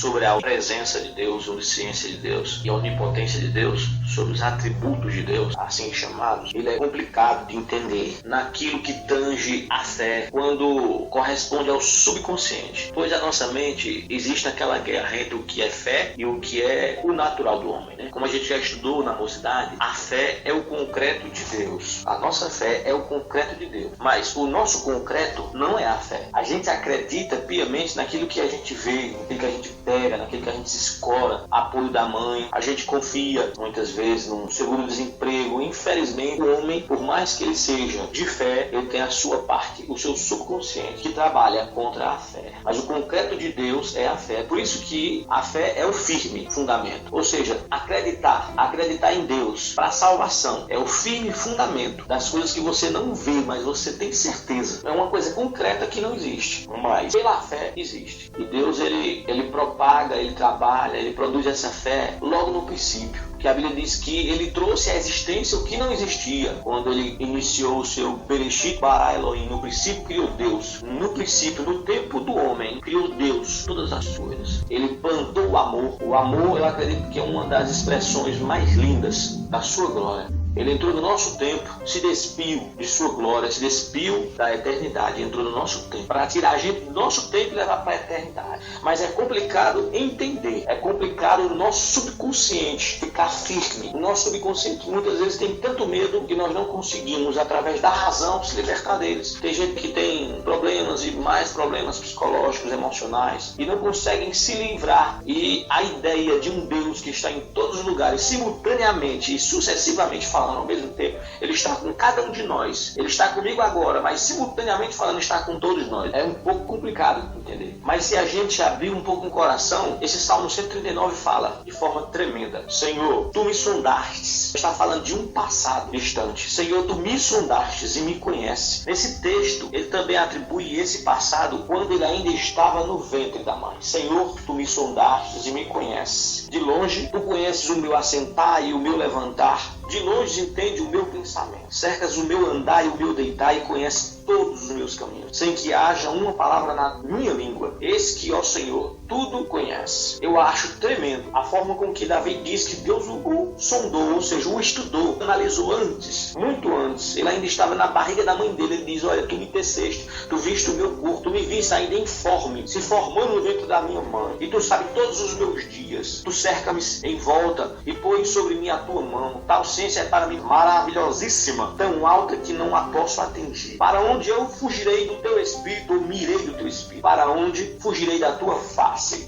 sobre a presença de Deus, a onisciência de Deus e a onipotência de Deus, sobre os atributos de Deus, assim chamados, ele é complicado de entender naquilo que tange a fé, quando corresponde ao subconsciente. Pois a nossa mente existe aquela guerra entre o que é fé e o que é o natural do homem, né? Como a gente já estudou na mocidade, a fé é o concreto de Deus. A nossa fé é o concreto de Deus. Mas o nosso concreto não é a fé. A gente acredita piamente naquilo que a gente vê, naquilo que a gente pega, naquilo que a gente se escora, apoio da mãe. A gente confia muitas vezes num seguro-desemprego. Infelizmente, o homem, por mais que ele seja de fé, ele tem a sua parte, o seu subconsciente, que trabalha contra a fé. Mas o concreto de Deus é a fé. Por isso que a fé é o firme fundamento. Ou seja, acreditar em Deus para a salvação é o firme fundamento das coisas que você não vê, mas você tem certeza. É uma coisa concreta que não existe, mas pela fé existe. E Deus, ele propaga, ele trabalha, ele produz essa fé logo no princípio. Que a Bíblia diz que ele trouxe à existência o que não existia. Quando ele iniciou o seu Bereshit bara Elohim, no princípio criou Deus. No princípio, no tempo do homem, criou Deus todas as coisas. Ele plantou o amor. O amor, eu acredito que é uma das expressões mais lindas da sua glória. Ele entrou no nosso tempo, se despiu de sua glória, se despiu da eternidade, entrou no nosso tempo, para tirar a gente do nosso tempo e levar para a eternidade. Mas é complicado entender, é complicado o nosso subconsciente ficar firme. O nosso subconsciente muitas vezes tem tanto medo que nós não conseguimos, através da razão, se libertar deles. Tem gente que tem problemas e mais problemas psicológicos, emocionais, e não conseguem se livrar. E a ideia de um Deus que está em todos os lugares, simultaneamente e sucessivamente falando ao mesmo tempo, ele está com cada um de nós. Ele está comigo agora, mas simultaneamente falando, está com todos nós. É um pouco complicado de entender. Mas se a gente abrir um pouco o coração, esse Salmo 139 fala de forma tremenda: Senhor, tu me sondastes. Está falando de um passado distante. Senhor, tu me sondastes e me conheces. Nesse texto, ele também atribui esse passado quando ele ainda estava no ventre da mãe. Senhor, tu me sondastes e me conheces. De longe, tu conheces o meu assentar e o meu levantar. De longe entende o meu pensamento. Cercas o meu andar e o meu deitar e conhece todos os meus caminhos, sem que haja uma palavra na minha língua. Eis que, ó Senhor, tudo conhece. Eu acho tremendo a forma com que Davi diz que Deus o sondou, ou seja, o estudou, analisou antes, muito antes. Ele ainda estava na barriga da mãe dele. Ele diz: olha, tu me teceste, tu viste o meu corpo, tu me viste ainda informe, se formando no ventre da minha mãe, e tu sabes todos os meus dias. Tu cerca-me em volta e põe sobre mim a tua mão. Tal ciência é para mim maravilhosíssima, tão alta que não a posso atingir. Para onde eu fugirei do teu espírito, ou mirei do teu espírito? Para onde fugirei da tua face?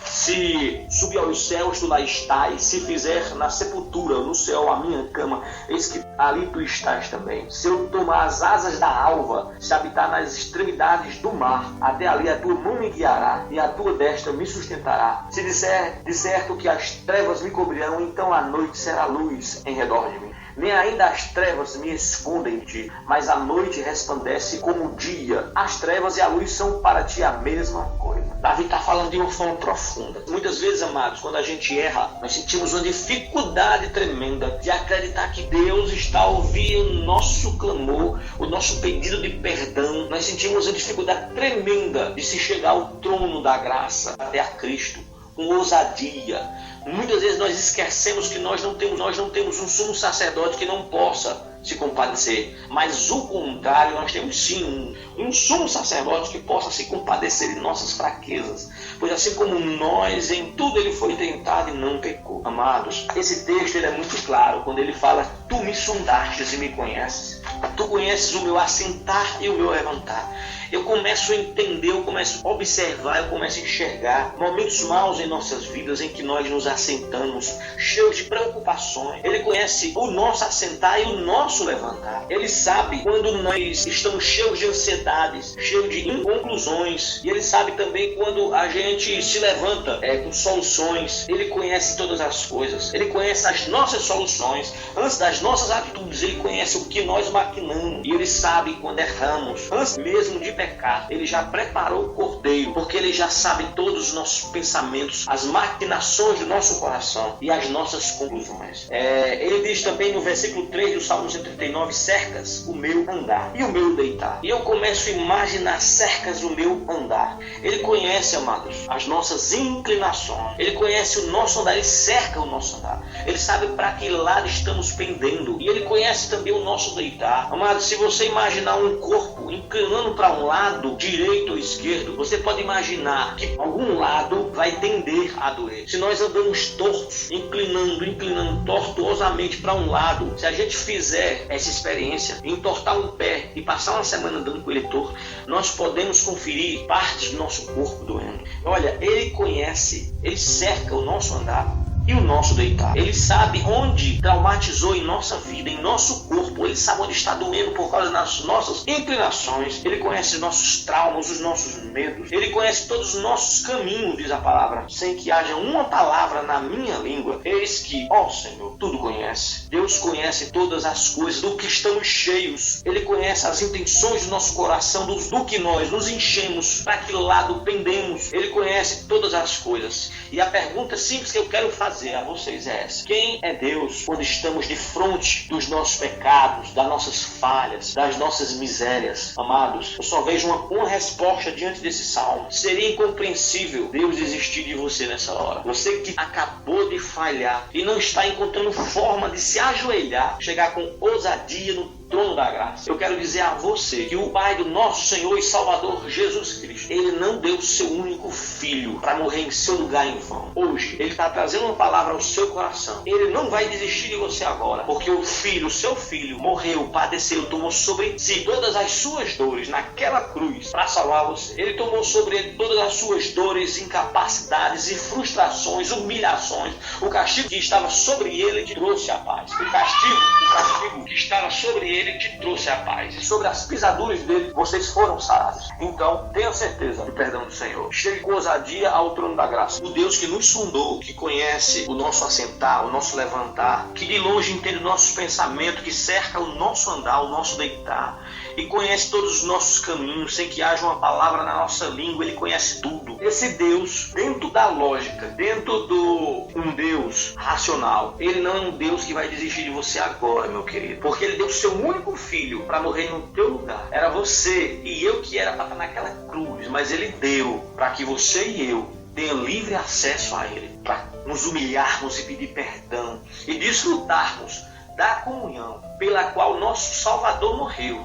Se subir aos céus, tu lá estás. Se fizer na sepultura, no céu, a minha cama, eis que ali tu estás também. Se eu tomar as asas da alva, se habitar nas extremidades do mar, até ali a tua mão me guiará, e a tua destra me sustentará. Se disser de certo que as trevas me cobrirão, então a noite será luz em redor de mim. Nem ainda as trevas me escondem de ti, mas a noite resplandece como o dia. As trevas e a luz são para ti a mesma coisa. Davi está falando de uma forma profunda. Muitas vezes, amados, quando a gente erra, nós sentimos uma dificuldade tremenda de acreditar que Deus está ouvindo o nosso clamor, o nosso pedido de perdão. Nós sentimos uma dificuldade tremenda de se chegar ao trono da graça, até a Cristo, com ousadia. Muitas vezes nós esquecemos que nós não temos um sumo sacerdote que não possa se compadecer, mas o contrário, nós temos sim um sumo sacerdote que possa se compadecer de nossas fraquezas, pois assim como nós, em tudo ele foi tentado e não pecou. Amados, esse texto ele é muito claro quando ele fala: tu me sondastes e me conheces, tu conheces o meu assentar e o meu levantar. Eu começo a entender, eu começo a observar, eu começo a enxergar momentos maus em nossas vidas em que nós nos assentamos cheios de preocupações. Ele conhece o nosso assentar e o nosso levantar. Ele sabe quando nós estamos cheios de ansiedades, cheios de inconclusões. E ele sabe também quando a gente se levanta com soluções. Ele conhece todas as coisas. Ele conhece as nossas soluções. Antes das nossas atitudes, ele conhece o que nós maquinamos. E ele sabe quando erramos. Antes mesmo de pecar, ele já preparou o cordeiro, porque ele já sabe todos os nossos pensamentos, as maquinações do nosso coração e as nossas conclusões. Ele diz também no versículo 3 do Salmo 139, cercas o meu andar e o meu deitar. E eu começo a imaginar cercas o meu andar. Ele conhece, amados, as nossas inclinações. Ele conhece o nosso andar, ele cerca o nosso andar. Ele sabe para que lado estamos pendendo. E ele conhece também o nosso deitar. Amados, se você imaginar um corpo inclinando para um lado, direito ou esquerdo, você pode imaginar que algum lado vai tender a doer. Se nós andamos tortos, inclinando tortuosamente para um lado, se a gente fizer essa experiência, entortar um pé e passar uma semana andando com ele torto, nós podemos conferir partes do nosso corpo doendo. Olha, ele conhece, ele cerca o nosso andar e o nosso deitar. Ele sabe onde traumatizou em nossa vida, em nosso corpo. Ele sabe onde está doendo por causa das nossas inclinações. Ele conhece os nossos traumas, os nossos medos. Ele conhece todos os nossos caminhos, diz a palavra, sem que haja uma palavra na minha língua. Eis que, ó Senhor, tudo conhece. Deus conhece todas as coisas do que estamos cheios. Ele conhece as intenções do nosso coração, do que nós nos enchemos, para que lado pendemos. Ele conhece todas as coisas. E a pergunta simples que eu quero fazer a vocês é essa: quem é Deus quando estamos de frente dos nossos pecados, das nossas falhas, das nossas misérias? Amados, eu só vejo uma resposta diante desse salmo. Seria incompreensível Deus desistir de você nessa hora. Você que acabou de falhar e não está encontrando forma de se ajoelhar, chegar com ousadia no trono da graça. Eu quero dizer a você que o Pai do nosso Senhor e Salvador Jesus Cristo, ele não deu o seu único filho para morrer em seu lugar em vão. Hoje, ele está trazendo uma palavra ao seu coração. Ele não vai desistir de você agora, porque o filho, o seu filho, morreu, padeceu, tomou sobre si todas as suas dores naquela cruz para salvar você. Ele tomou sobre ele todas as suas dores, incapacidades e frustrações, humilhações. O castigo que estava sobre ele te trouxe a paz. O castigo que estava sobre ele te trouxe a paz. E sobre as pisaduras dele, vocês foram sarados. Então, tenha certeza do perdão do Senhor. Chegue com ousadia ao trono da graça. O Deus que nos sondou, que conhece o nosso assentar, o nosso levantar, que de longe entende os nossos pensamentos, que cerca o nosso andar, o nosso deitar, e conhece todos os nossos caminhos, sem que haja uma palavra na nossa língua. Ele conhece tudo. Esse Deus, dentro da lógica, dentro do um Deus racional, ele não é um Deus que vai desistir de você agora, meu querido, porque ele deu o seu único filho para morrer no teu lugar. Era você e eu que era para estar naquela cruz, mas ele deu para que você e eu tenham livre acesso a ele, para nos humilharmos e pedir perdão e desfrutarmos da comunhão pela qual nosso Salvador morreu,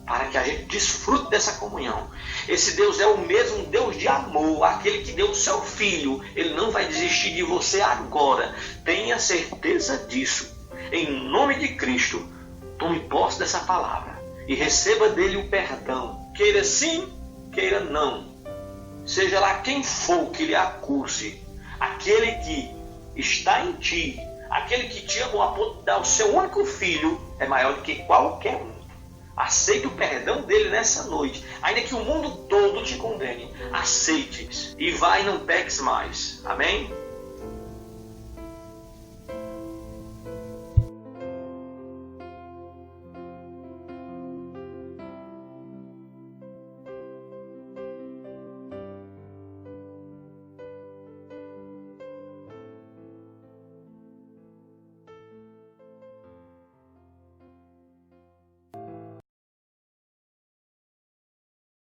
para que a gente desfrute dessa comunhão. Esse Deus é o mesmo Deus de amor, aquele que deu o seu filho. Ele não vai desistir de você agora. Tenha certeza disso. Em nome de Cristo, tome posse dessa palavra e receba dele o perdão. Queira sim, queira não. Seja lá quem for que lhe acuse, aquele que está em ti, aquele que te amou a ponto de dar o seu único filho, é maior do que qualquer um. Aceite o perdão dele nessa noite, ainda que o mundo todo te condene. Aceite e vai e não peques mais. Amém?